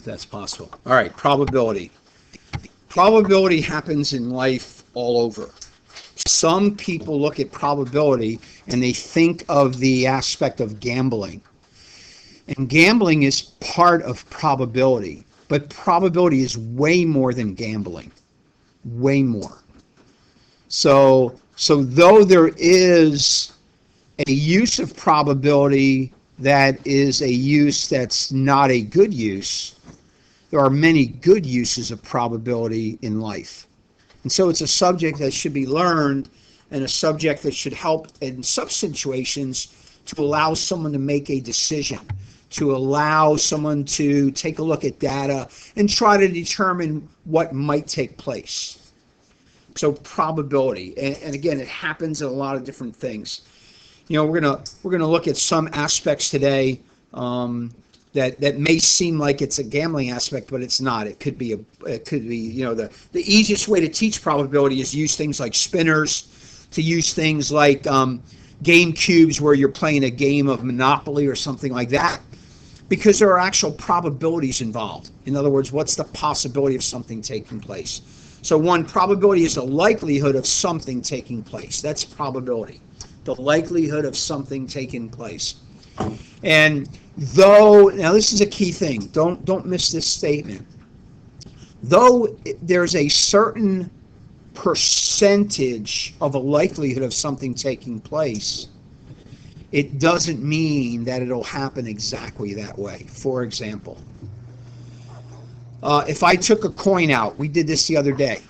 that's possible. All right, probability. Probability happens in life all over. Some people look at probability and they think of the aspect of gambling. And gambling is part of probability. But probability is way more than gambling. Way more. So though there is a use of probability that is a use that's not a good use, there are many good uses of probability in life. And so it's a subject that should be learned and a subject that should help in some situations to allow someone to make a decision, to allow someone to take a look at data and try to determine what might take place. So probability, and again, it happens in a lot of different things. You know, we're gonna look at some aspects today that may seem like it's a gambling aspect, but it's not. It could be you know, the easiest way to teach probability is use things like spinners, to use things like game cubes where you're playing a game of Monopoly or something like that, because there are actual probabilities involved. In other words, what's the possibility of something taking place? So one, probability is the likelihood of something taking place. That's probability. The likelihood of something taking place. And though, now this is a key thing, don't miss this statement. Though there's a certain percentage of a likelihood of something taking place, it doesn't mean that it'll happen exactly that way. For example, if I took a coin out, we did this the other day.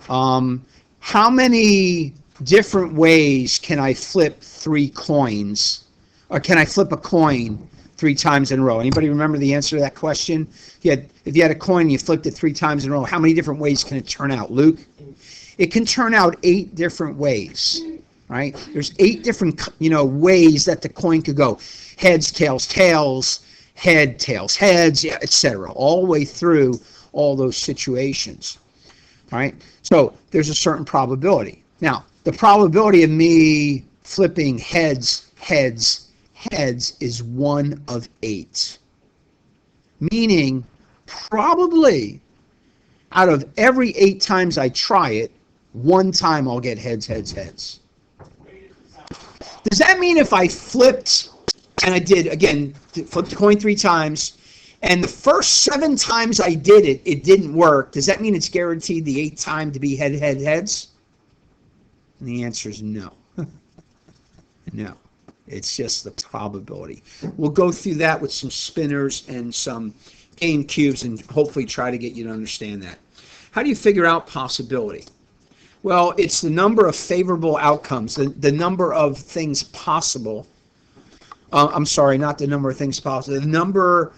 How many different ways can I flip 3 coins? Or can I flip a coin 3 times in a row? Anybody remember the answer to that question? If you had a coin and you flipped it 3 times in a row, how many different ways can it turn out? Luke? It can turn out 8 different ways, right? There's 8 different, ways that the coin could go. Heads, tails, tails, head, tails, heads, yeah, etc. All the way through all those situations, right? So there's a certain probability. Now, the probability of me flipping heads, heads, heads is 1 of 8. Meaning, probably out of every 8 times I try it, 1 time I'll get heads, heads, heads. Does that mean if I flipped, and I did, again, flipped the coin 3 times, and the first 7 times I did it, it didn't work, does that mean it's guaranteed the 8th time to be head, head, heads? And the answer is no. No. It's just the probability. We'll go through that with some spinners and some game cubes and hopefully try to get you to understand that. How do you figure out possibility? Well, it's the number of favorable outcomes, the number of things possible. I'm sorry, not the number of things possible. The number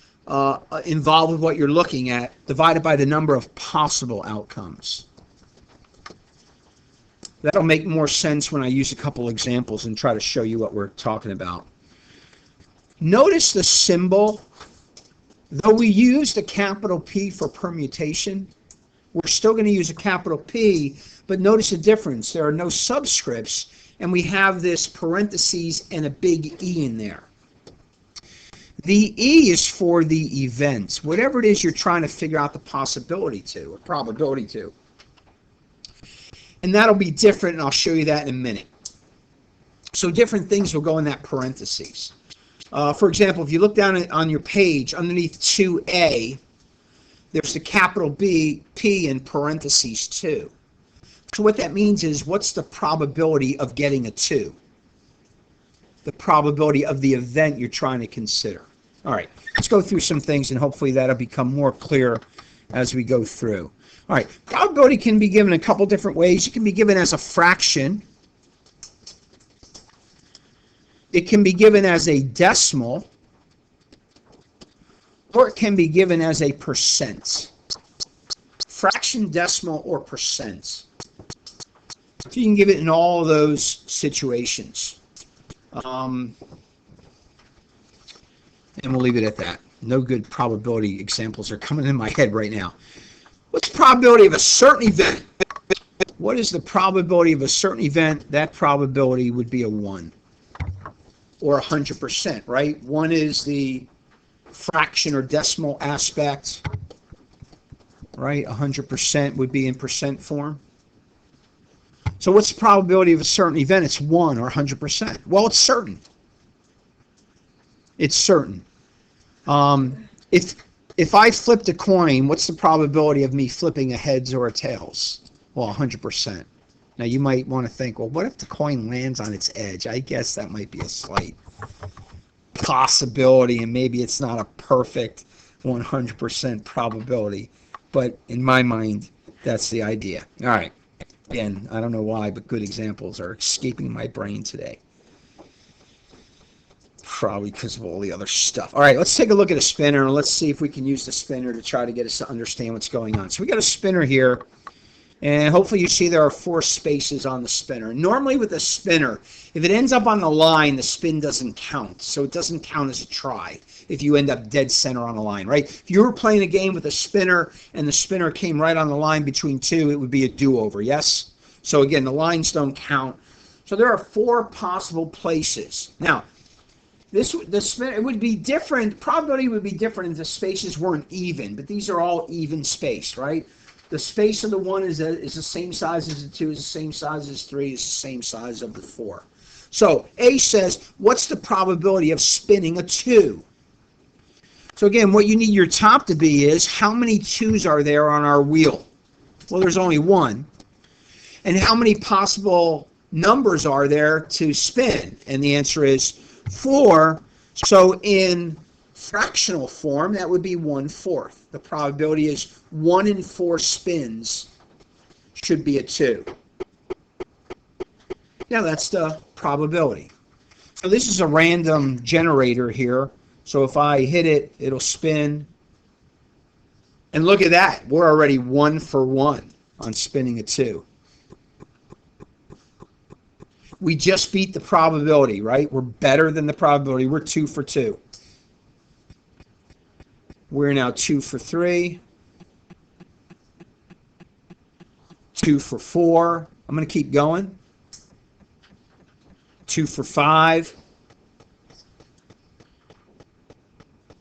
involved with what you're looking at divided by the number of possible outcomes. That'll make more sense when I use a couple examples and try to show you what we're talking about. Notice the symbol. Though we use the capital P for permutation, we're still going to use a capital P, but notice the difference. There are no subscripts, and we have this parentheses and a big E in there. The E is for the event, whatever it is you're trying to figure out the possibility to, or probability to. And that'll be different, and I'll show you that in a minute. So different things will go in that parentheses. For example, if you look down on your page, underneath 2A, there's the capital B, P in parentheses 2. So what that means is, what's the probability of getting a 2? The probability of the event you're trying to consider. All right, let's go through some things, and hopefully that'll become more clear as we go through. All right, probability can be given a couple different ways. It can be given as a fraction. It can be given as a decimal. Or it can be given as a percent. Fraction, decimal, or percent. So you can give it in all of those situations. And we'll leave it at that. No good probability examples are coming in my head right now. What's the probability of a certain event? What is the probability of a certain event? That probability would be a 1. Or 100%, right? 1 is the fraction or decimal aspect, right? 100% would be in percent form. So what's the probability of a certain event? It's 1 or 100%. Well, it's certain. It's certain. If I flipped a coin, what's the probability of me flipping a heads or a tails? Well, 100%. Now you might want to think, well, what if the coin lands on its edge? I guess that might be a slight possibility, and maybe it's not a perfect 100% probability. But in my mind, that's the idea. All right. Again, I don't know why, but good examples are escaping my brain today. Probably because of all the other stuff. All right, let's take a look at a spinner, and let's see if we can use the spinner to try to get us to understand what's going on. So we got a spinner here, and hopefully you see there are 4 spaces on the spinner. Normally with a spinner, if it ends up on the line, the spin doesn't count. So it doesn't count as a try if you end up dead center on the line, right? If you were playing a game with a spinner and the spinner came right on the line between 2, it would be a do-over, yes? So again, the lines don't count. So there are 4 possible places. Now, it would be different, probability would be different if the spaces weren't even, but these are all even spaced, right? The space of the 1 is the same size as the 2, is the same size as 3, is the same size of the 4. So A says, what's the probability of spinning a 2? So again, what you need your top to be is, how many 2s are there on our wheel? Well, there's only 1. And how many possible numbers are there to spin? And the answer is 4. So in fractional form, that would be 1/4. The probability is 1 in 4 spins should be a 2. Now that's the probability. So this is a random generator here. So if I hit it, it'll spin. And look at that. We're already 1 for 1 on spinning a 2. We just beat the probability, right? We're better than the probability. We're 2 for 2. We're now 2 for 3. 2 for 4. I'm going to keep going. 2 for 5.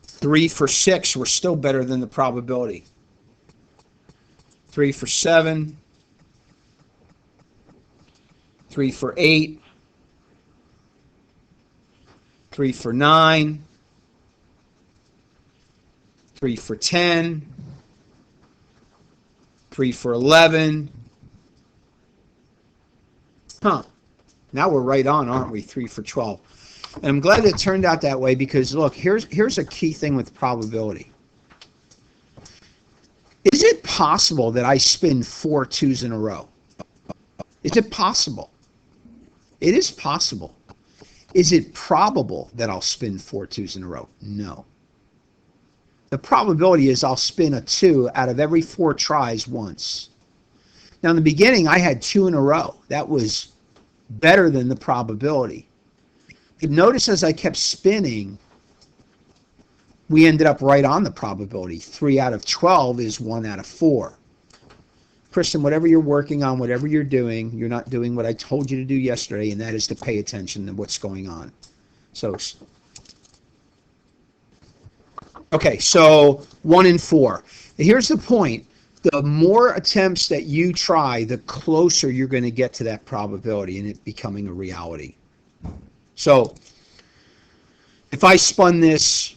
3 for 6. We're still better than the probability. 3 for 7. 3 for 8. 3 for 9. 3 for 10. 3 for 11. Now we're right on, aren't we? 3 for 12. And I'm glad it turned out that way because, look, here's a key thing with probability. Is it possible that I spin 4 2s in a row? Is it possible? It is possible. Is it probable that I'll spin 4 2s in a row? No. The probability is I'll spin a 2 out of every 4 tries once. Now in the beginning I had 2 in a row. That was better than the probability. But notice as I kept spinning, we ended up right on the probability. 3 out of 12 is 1 out of 4. Kristen, whatever you're working on, whatever you're doing, you're not doing what I told you to do yesterday, and that is to pay attention to what's going on. So, okay, so 1 in 4. Here's the point. The more attempts that you try, the closer you're going to get to that probability and it becoming a reality. So, if I spun this,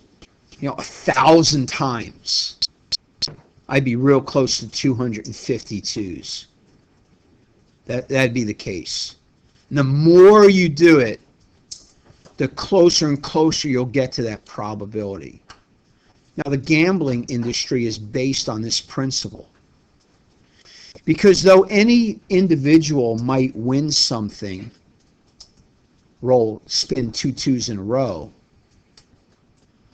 1,000 times, I'd be real close to 252s. That'd be the case. And the more you do it, the closer and closer you'll get to that probability. Now, the gambling industry is based on this principle. Because though any individual might win something, spin 2 2s in a row,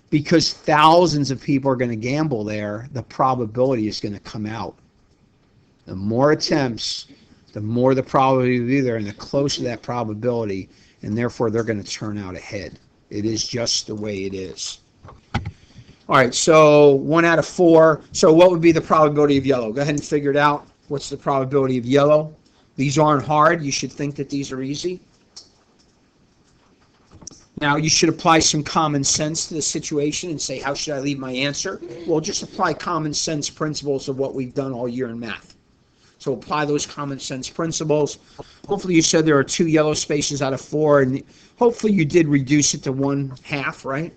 because thousands of people are going to gamble there, the probability is going to come out. The more attempts, the more the probability will be there, and the closer that probability, and therefore they're going to turn out ahead. It is just the way it is. All right, so 1 out of 4. So what would be the probability of yellow? Go ahead and figure it out. What's the probability of yellow? These aren't hard. You should think that these are easy. Now, you should apply some common sense to the situation and say, how should I leave my answer? Well, just apply common sense principles of what we've done all year in math. So apply those common sense principles. Hopefully you said there are 2 yellow spaces out of 4, and hopefully you did reduce it to 1/2, right?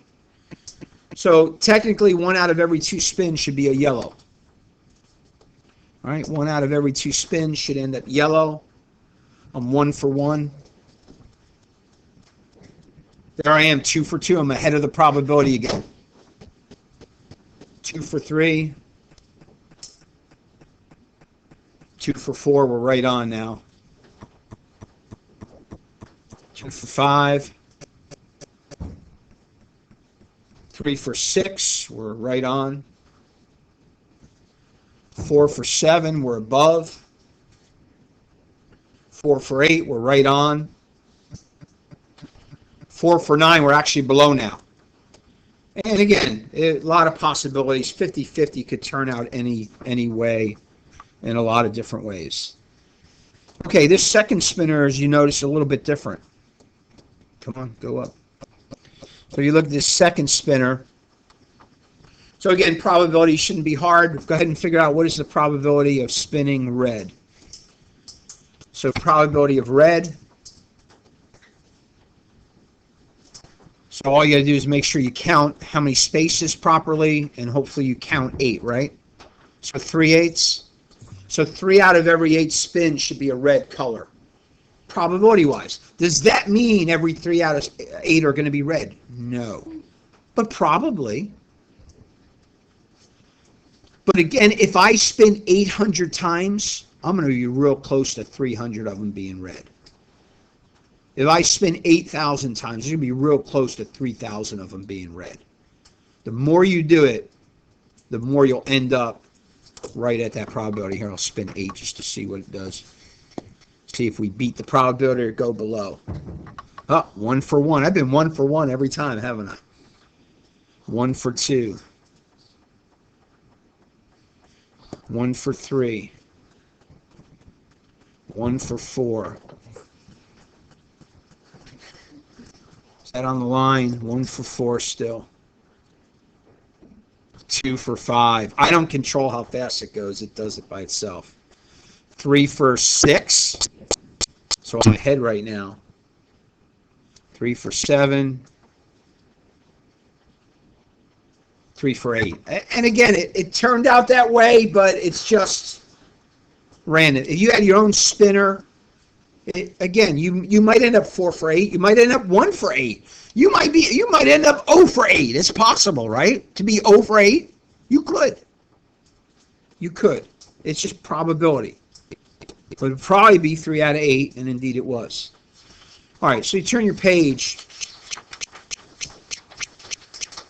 So technically 1 out of every 2 spins should be a yellow. All right, 1 out of every 2 spins should end up yellow. I'm 1 for 1. There I am, 2 for 2. I'm ahead of the probability again. 2 for 3. 2 for 4. We're right on now. 2 for 5. 3 for 6. We're right on. 4 for 7. We're above. 4 for 8. We're right on. 4 for 9, we're actually below now. And again, a lot of possibilities. 50-50 could turn out any way in a lot of different ways. Okay, this second spinner, as you notice, a little bit different. Come on, go up. So you look at this second spinner. So again, probability shouldn't be hard. Go ahead and figure out what is the probability of spinning red. So probability of red. So all you got to do is make sure you count how many spaces properly, and hopefully you count 8, right? So 3/8. So 3 out of every 8 spins should be a red color, probability-wise. Does that mean every 3 out of 8 are going to be red? No. But probably. But again, if I spin 800 times, I'm going to be real close to 300 of them being red. If I spin 8,000 times, it's going to be real close to 3,000 of them being red. The more you do it, the more you'll end up right at that probability. Here, I'll spin 8 just to see what it does. See if we beat the probability or go below. Oh, 1 for 1. I've been 1 for 1 every time, haven't I? 1 for 2. 1 for 3. 1 for 4. That on the line, 1 for 4 still. 2 for 5. I don't control how fast it goes. It does it by itself. 3 for 6. So I'm ahead right now. 3 for 7. 3 for 8. And again, it turned out that way, but it's just random. If you had your own spinner, again, you might end up 4 for 8. You might end up 1 for 8. You might end up 0 for 8. It's possible, right? To be 0 for 8, you could. You could. It's just probability. It would probably be 3 out of 8, and indeed it was. All right, so you turn your page.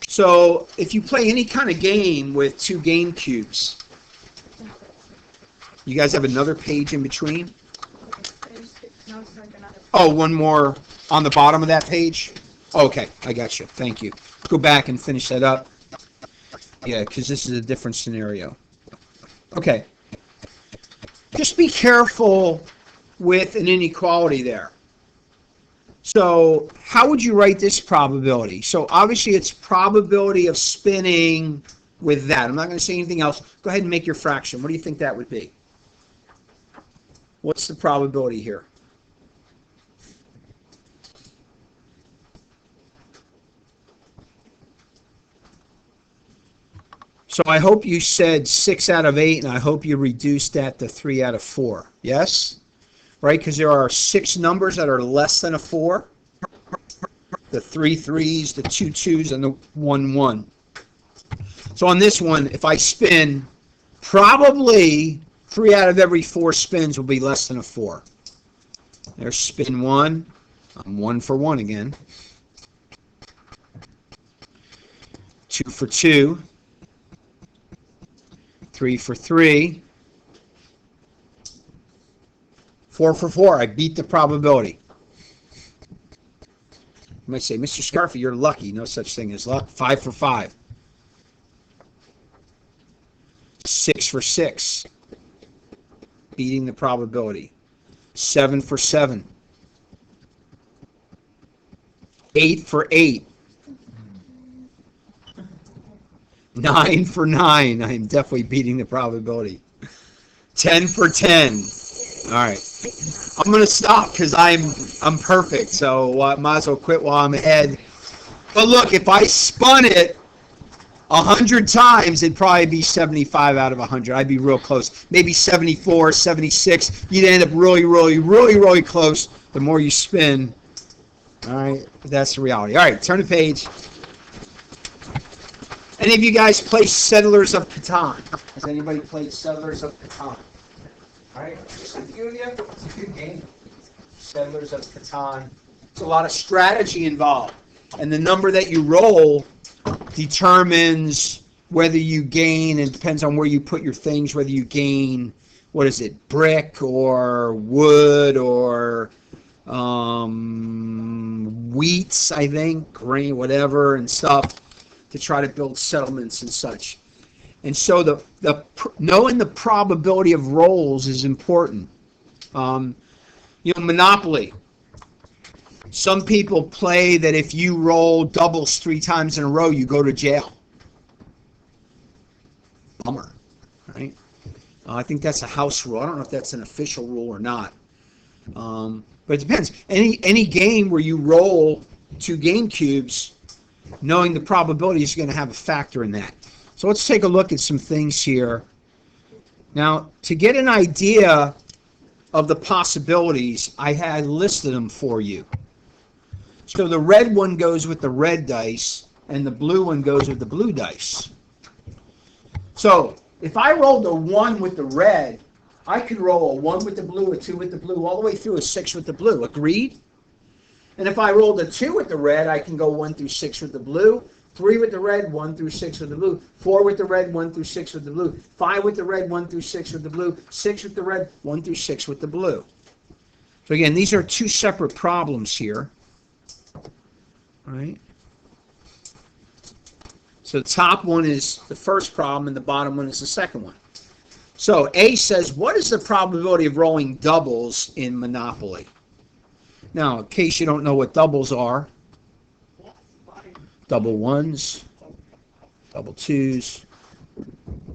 So if you play any kind of game with 2 game cubes, you guys have another page in between? Oh, one more on the bottom of that page? Okay, I got you. Thank you. Go back and finish that up. Yeah, because this is a different scenario. Okay. Just be careful with an inequality there. So how would you write this probability? So obviously it's probability of spinning with that. I'm not going to say anything else. Go ahead and make your fraction. What do you think that would be? What's the probability here? So I hope you said 6 out of 8, and I hope you reduced that to 3 out of 4. Yes? Right? Because there are 6 numbers that are less than a 4. The 3 3s, the 2 2s, and the 1 1. So on this one, if I spin, probably 3 out of every 4 spins will be less than a 4. There's spin 1. I'm 1 for 1 again. 2 for 2. 3 for 3. 4 for 4. I beat the probability. You might say, Mr. Scarfi, you're lucky. No such thing as luck. 5 for 5. 6 for 6. Beating the probability. 7 for 7. 8 for 8. 9 for 9. I am definitely beating the probability. 10 for 10. All right. I'm going to stop because I'm perfect. So I might as well quit while I'm ahead. But look, if I spun it 100 times, it'd probably be 75 out of 100. I'd be real close. Maybe 74, 76. You'd end up really close the more you spin. All right. But that's the reality. All right. Turn the page. Any of you guys play Settlers of Catan? Has anybody played Settlers of Catan? All right, just a few of you. It's a good game. Settlers of Catan. It's a lot of strategy involved. And the number that you roll determines whether you gain, and depends on where you put your things, whether you gain, what is it, brick or wood or wheats, I think, grain, whatever, and stuff, to try to build settlements and such. And so the knowing the probability of rolls is important. Monopoly. Some people play that if you roll doubles 3 times in a row, you go to jail. Bummer, right? I think that's a house rule. I don't know if that's an official rule or not. But it depends. Any game where you roll 2 game cubes, knowing the probability is going to have a factor in that. So let's take a look at some things here. Now, to get an idea of the possibilities, I had listed them for you. So the red one goes with the red dice, and the blue one goes with the blue dice. So if I rolled a 1 with the red, I could roll a 1 with the blue, a 2 with the blue, all the way through a 6 with the blue. Agreed? And if I rolled a 2 with the red, I can go 1 through 6 with the blue, 3 with the red, 1 through 6 with the blue, 4 with the red, 1 through 6 with the blue, 5 with the red, 1 through 6 with the blue, 6 with the red, 1 through 6 with the blue. So again, these are 2 separate problems here. All right. So the top one is the first problem, and the bottom one is the second one. So A says, what is the probability of rolling doubles in Monopoly? Now, in case you don't know what doubles are, double ones, double twos,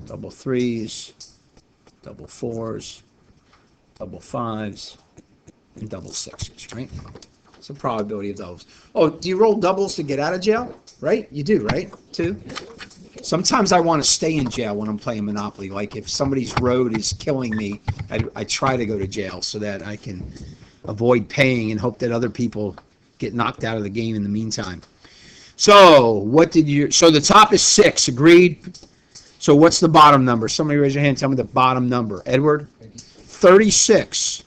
double threes, double fours, double fives, and double sixes, right? It's the probability of doubles. Oh, do you roll doubles to get out of jail? Right? You do, right? Too? Sometimes I want to stay in jail when I'm playing Monopoly. Like if somebody's road is killing me, I try to go to jail so that I can avoid paying and hope that other people get knocked out of the game in the meantime. So so the top is 6, agreed? So what's the bottom number? Somebody raise your hand, tell me the bottom number. Edward? 36.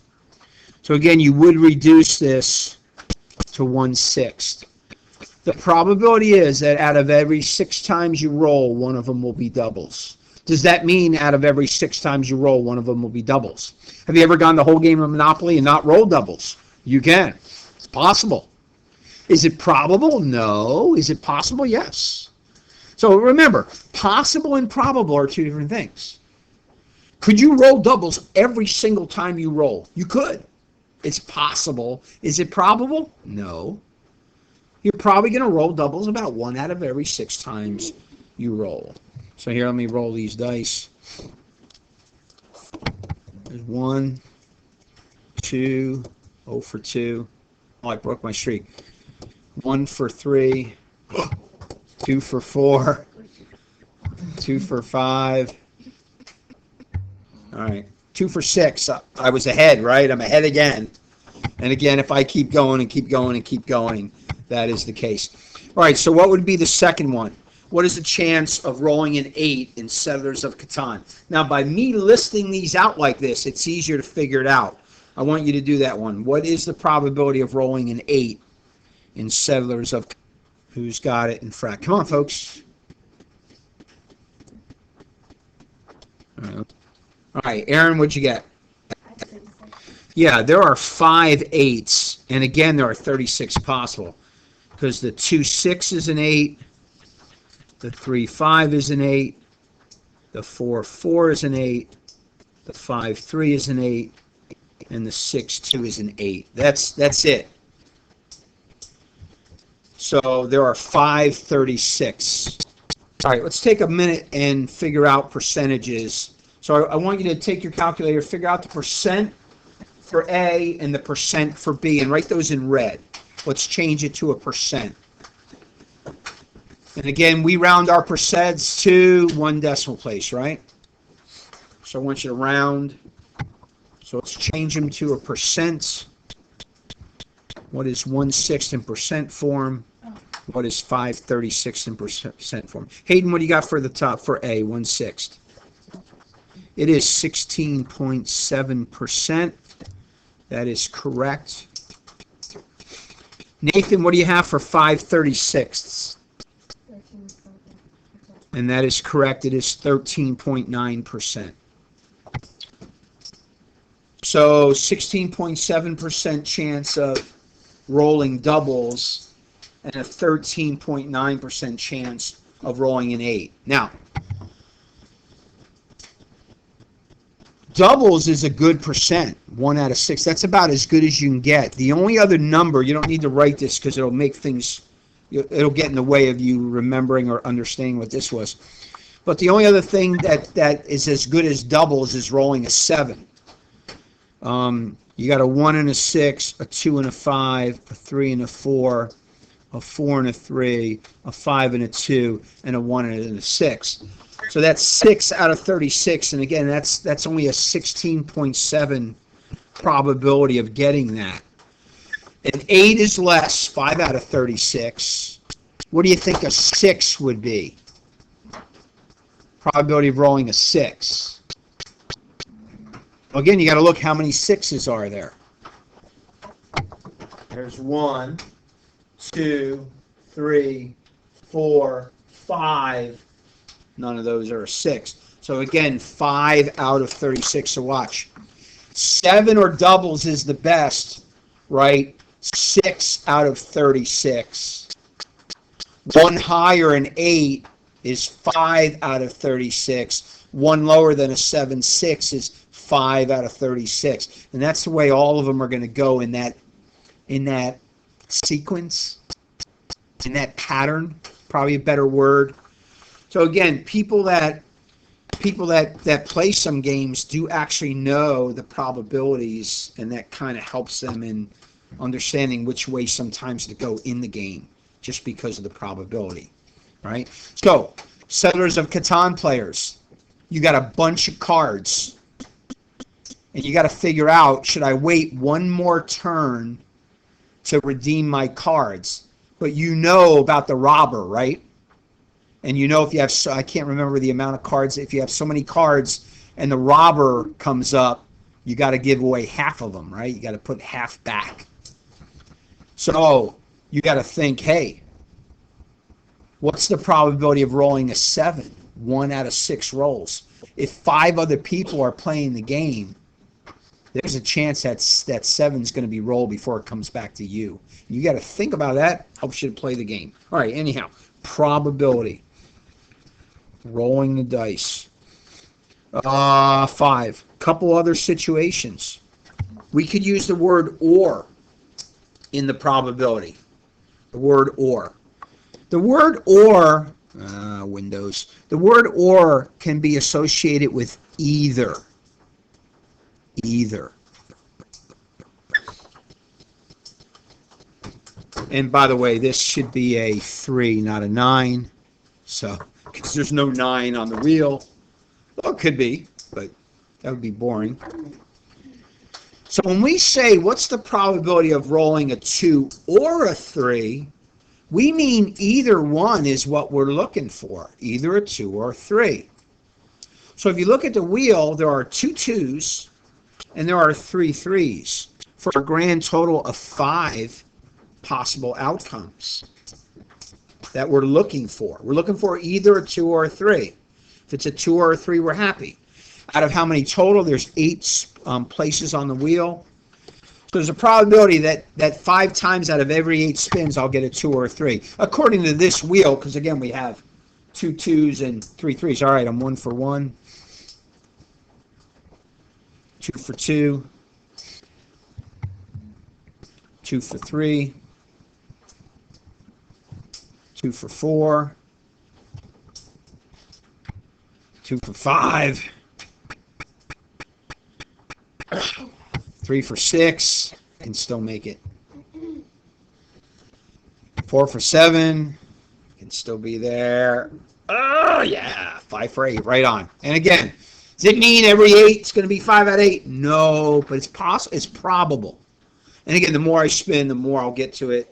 So again, you would reduce this to 1/6. The probability is that out of every 6 times you roll, one of them will be doubles. Does that mean out of every 6 times you roll, one of them will be doubles? Have you ever gone the whole game of Monopoly and not rolled doubles? You can. It's possible. Is it probable? No. Is it possible? Yes. So remember, possible and probable are 2 different things. Could you roll doubles every single time you roll? You could. It's possible. Is it probable? No. You're probably going to roll doubles about 1 out of every 6 times you roll. So here, let me roll these dice. There's 1, 2, 0 for 2. Oh, I broke my streak. 1 for 3, 2 for 4, 2 for 5. All right, 2 for 6. I was ahead, right? I'm ahead again. And again, if I keep going and keep going and keep going, that is the case. All right, so what would be the second one? What is the chance of rolling an 8 in Settlers of Catan? Now, by me listing these out like this, it's easier to figure it out. I want you to do that one. What is the probability of rolling an 8 in Settlers of Catan? Who's got it in front? Come on, folks. All right, Aaron, what'd you get? Yeah, there are 5 8s, and again, there are 36 possible, because the 2 6 is an 8, the 3 5 is an 8, the 4 4 is an 8, the 5 3 is an 8, and the 6 2 is an 8. That's it. So there are 536. All right, let's take a minute and figure out percentages. So I want you to take your calculator, figure out the percent for A and the percent for B, and write those in red. Let's change it to a percent. And again, we round our percents to 1 decimal place, right? So I want you to round. So let's change them to a percent. What is 1/6 in percent form? What is 536 in percent form? Hayden, what do you got for the top for A, 1/6? It is 16.7%. That is correct. Nathan, what do you have for 536? And that is correct. It is 13.9%. So 16.7% chance of rolling doubles and a 13.9% chance of rolling an 8. Now, doubles is a good percent, 1 out of 6. That's about as good as you can get. The only other number, you don't need to write this because it'll make things, it'll get in the way of you remembering or understanding what this was. But the only other thing that is as good as doubles is rolling a 7. You got a 1 and a 6, a 2 and a 5, a 3 and a 4, a 4 and a 3, a 5 and a 2, and a 1 and a 6. So that's 6 out of 36, and again, that's only a 16.7 probability of getting that. An 8 is less, 5 out of 36. What do you think a 6 would be? Probability of rolling a 6. Again, you got to look how many 6s are there. There's 1, 2, 3, 4, 5. None of those are a 6. So again, 5 out of 36. So watch. 7 or doubles is the best, right? 6 out of 36. One higher, an 8, is 5 out of 36. One lower than a 7, 6 is 5 out of 36. And that's the way all of them are going to go in that sequence, in that pattern, probably a better word. So again, people that play some games do actually know the probabilities, and that kind of helps them in understanding which way sometimes to go in the game, just because of the probability, right? So, Settlers of Catan players, you got a bunch of cards, and you got to figure out, should I wait one more turn to redeem my cards? But you know about the robber, right? And you know if you have, I can't remember the amount of cards, if you have so many cards and the robber comes up, you got to give away half of them, right? You got to put half back. So you got to think, hey, what's the probability of rolling a 7? 1 out of 6 rolls. If 5 other people are playing the game, there's a chance that 7's going to be rolled before it comes back to you. You got to think about that. Helps you to play the game. All right, anyhow, probability. Rolling the dice. 5. Couple other situations. We could use the word or in the probability. The word or. The word or, Windows. The word or can be associated with either. Either. And by the way, this should be a 3, not a 9. So, because there's no 9 on the wheel. Well, it could be, but that would be boring. So when we say, what's the probability of rolling a 2 or a 3, we mean either one is what we're looking for, either a 2 or a 3. So if you look at the wheel, there are 2 2s and there are 3 3s for a grand total of 5 possible outcomes that we're looking for. We're looking for either a 2 or a 3. If it's a 2 or a 3, we're happy. Out of how many total? There's 8 places on the wheel. So there's a probability that 5 times out of every 8 spins, I'll get a 2 or a 3. According to this wheel, because again, we have 2 2s and 3 3s. All right, I'm 1 for 1. 2 for 2. 2 for 3. 2 for 4, 2 for 5, 3 for 6, can still make it. 4 for 7, can still be there. Oh, yeah, 5 for 8, right on. And again, does it mean every 8 is going to be 5 out of 8? No, but it's possible. It's probable. And again, the more I spin, the more I'll get to it.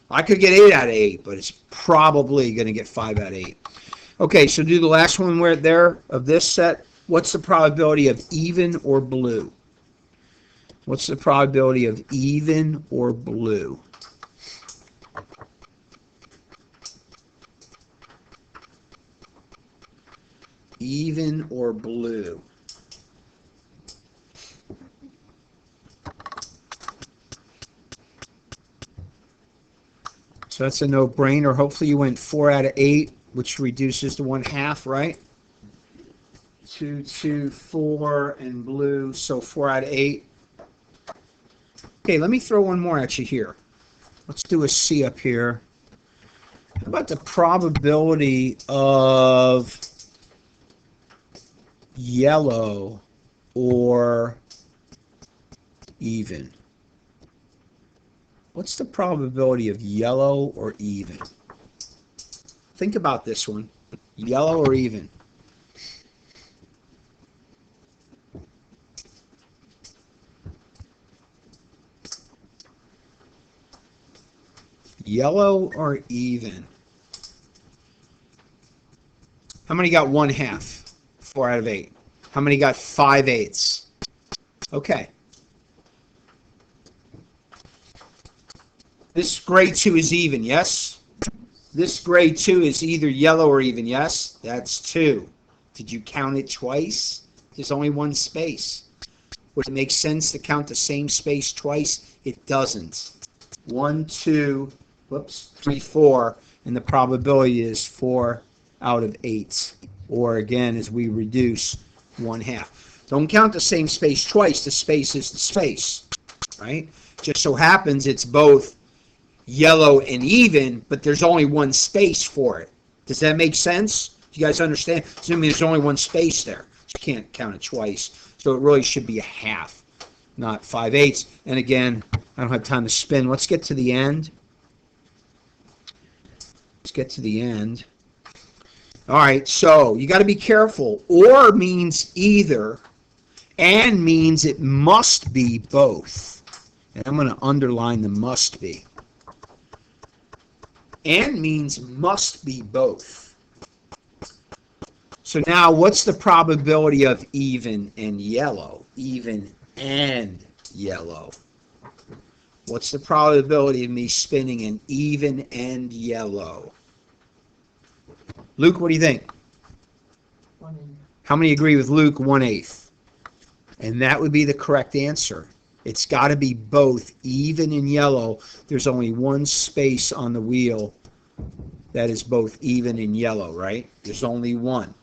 I could get 8 out of 8, but it's probably going to get 5 out of 8. Okay, so do the last one where there of this set. What's the probability of even or blue? What's the probability of even or blue? Even or blue? So that's a no-brainer. Hopefully you went 4 out of 8, which reduces to 1/2, right? 2, 2, 4, and blue, so 4 out of 8. Okay, let me throw one more at you here. Let's do a C up here. How about the probability of yellow or even? What's the probability of yellow or even? Think about this one. Yellow or even? Yellow or even? How many got 1/2? 4 out of 8. How many got 5/8? Okay. This grade 2 is even, yes? This grade 2 is either yellow or even, yes? That's 2. Did you count it twice? There's only one space. Would it make sense to count the same space twice? It doesn't. 1, 2, 3, 4, and the probability is 4 out of 8. Or again, as we reduce, 1/2. Don't count the same space twice. The space is the space, right? Just so happens it's both yellow and even, but there's only one space for it. Does that make sense? Do you guys understand? Assuming there's only one space there. You can't count it twice. So it really should be 1/2, not 5/8. And again, I don't have time to spin. Let's get to the end. Let's get to the end. All right, so you got to be careful. Or means either, and means it must be both. And I'm going to underline the must be. And means must be both. So now what's the probability of even and yellow? Even and yellow. What's the probability of me spinning an even and yellow? Luke, what do you think? 1/8. How many agree with Luke? 1/8. And that would be the correct answer. It's got to be both even and yellow. There's only one space on the wheel that is both even and yellow, right? There's only one.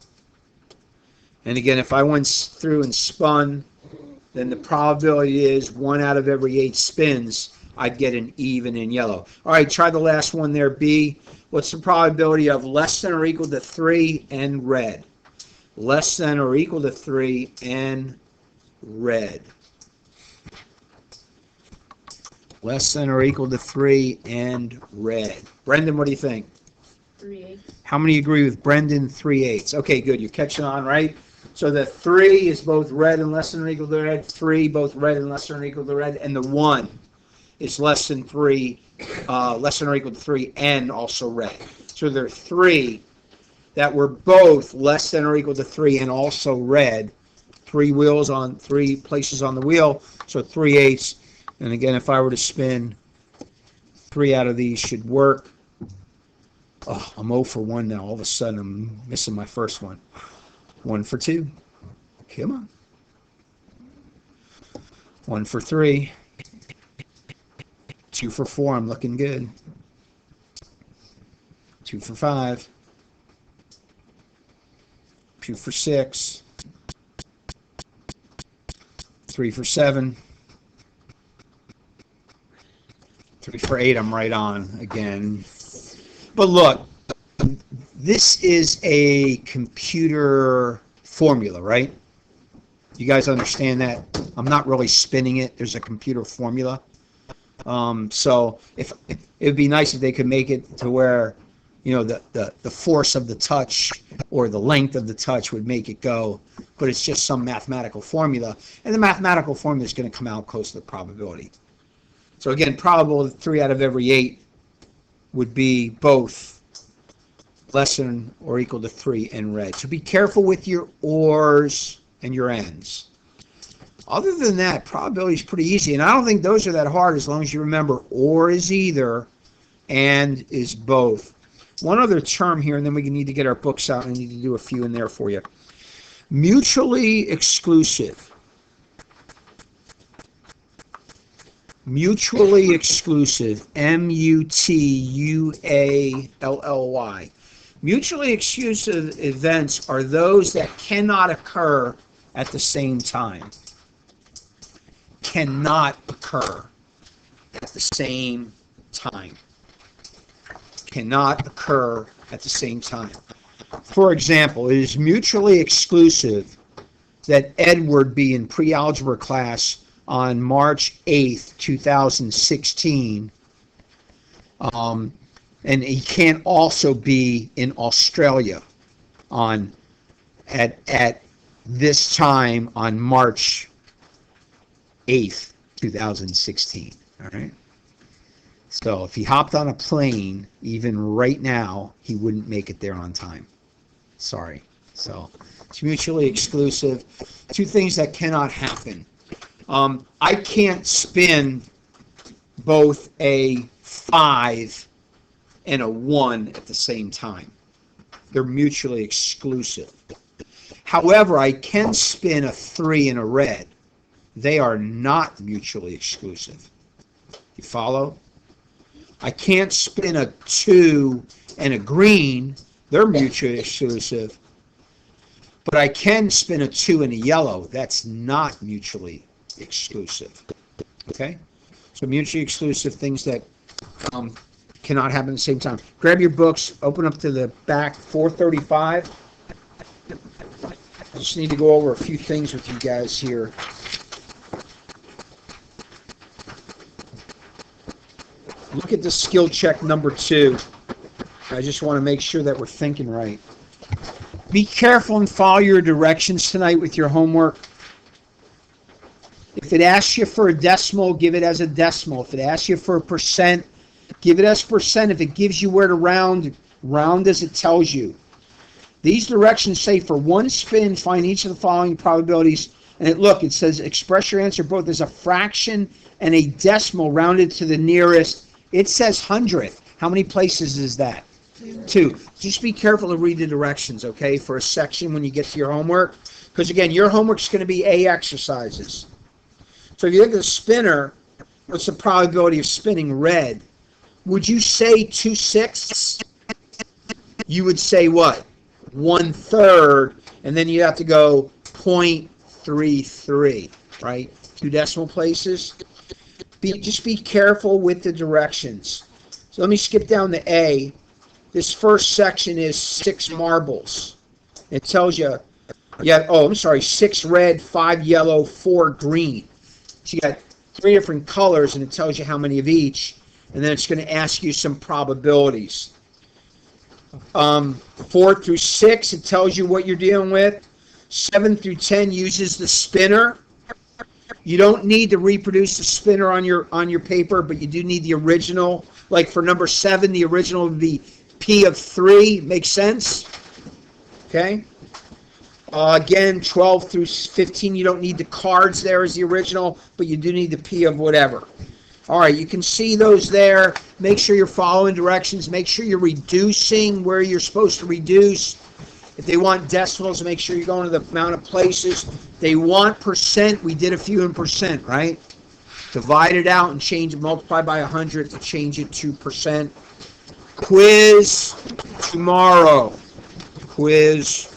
And again, if I went through and spun, then the probability is 1 out of every 8 spins, I'd get an even and yellow. All right, try the last one there, B. What's the probability of less than or equal to 3 and red? Less than or equal to 3 and red. Less than or equal to 3 and red. Brendan, what do you think? 3/8. How many agree with Brendan? 3/8. Okay, good. You're catching on, right? So the 3 is both red and less than or equal to red. 3, both red and less than or equal to red. And the 1 is less than 3, less than or equal to 3 and also red. So there are 3 that were both less than or equal to 3 and also red. 3 wheels on 3 places on the wheel. So 3/8. And again, if I were to spin, 3 out of these should work. Oh, I'm 0 for 1 now. All of a sudden, I'm missing my first one. 1 for 2. Come on. 1 for 3. 2 for 4. I'm looking good. 2 for 5. 2 for 6. 3 for 7. 3 for 8. I'm right on again. But look, this is a computer formula, right? You guys understand that? I'm not really spinning it. There's a computer formula. So if it would be nice if they could make it to where, the force of the touch or the length of the touch would make it go, but it's just some mathematical formula, and the mathematical formula is going to come out close to the probability. So again, probable 3 out of every 8 would be both less than or equal to 3 in red. So be careful with your ors and your ends. Other than that, probability is pretty easy, and I don't think those are that hard as long as you remember or is either and is both. One other term here, and then we need to get our books out, and I need to do a few in there for you. Mutually exclusive. Mutually exclusive, M-U-T-U-A-L-L-Y. Mutually exclusive events are those that cannot occur at the same time. Cannot occur at the same time. Cannot occur at the same time. For example, it is mutually exclusive that Edward be in pre-algebra class on March 8th, 2016, and he can't also be in Australia at this time on March 8th, 2016. All right. So if he hopped on a plane, even right now, he wouldn't make it there on time. Sorry. So it's mutually exclusive. Two things that cannot happen. I can't spin both a 5 and a 1 at the same time. They're mutually exclusive. However, I can spin a 3 and a red. They are not mutually exclusive. You follow? I can't spin a 2 and a green. They're mutually exclusive. But I can spin a 2 and a yellow. That's not mutually exclusive. Okay? So mutually exclusive things that cannot happen at the same time. Grab your books, open up to the back, 435. I just need to go over a few things with you guys here. Look at the skill check number 2. I just want to make sure that we're thinking right. Be careful and follow your directions tonight with your homework. If it asks you for a decimal, give it as a decimal. If it asks you for a percent, give it as percent. If it gives you where to round as it tells you. These directions say for one spin, find each of the following probabilities. And it says express your answer both as a fraction and a decimal rounded to the nearest. It says hundredth. How many places is that? 2. Just be careful to read the directions, okay, for a section when you get to your homework. Because, again, your homework's going to be A exercises. So if you look at the spinner, what's the probability of spinning red? Would you say 2/6? You would say what? 1/3, and then you have to go 0.33, right? 2 decimal places. Just be careful with the directions. So let me skip down to A. This first section is 6 marbles. It tells you, 6 red, 5 yellow, 4 green. So you got 3 different colors, and it tells you how many of each. And then it's going to ask you some probabilities. 4 through 6, it tells you what you're dealing with. 7 through 10 uses the spinner. You don't need to reproduce the spinner on your paper, but you do need the original. Like for number 7, the original would be P of 3. Makes sense? Okay. Again, 12 through 15, you don't need the cards there as the original, but you do need the P of whatever. All right, you can see those there. Make sure you're following directions. Make sure you're reducing where you're supposed to reduce. If they want decimals, make sure you're going to the amount of places. They want percent. We did a few in percent, right? Divide it out and change it, multiply by 100 to change it to percent. Quiz tomorrow. Quiz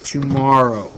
tomorrow.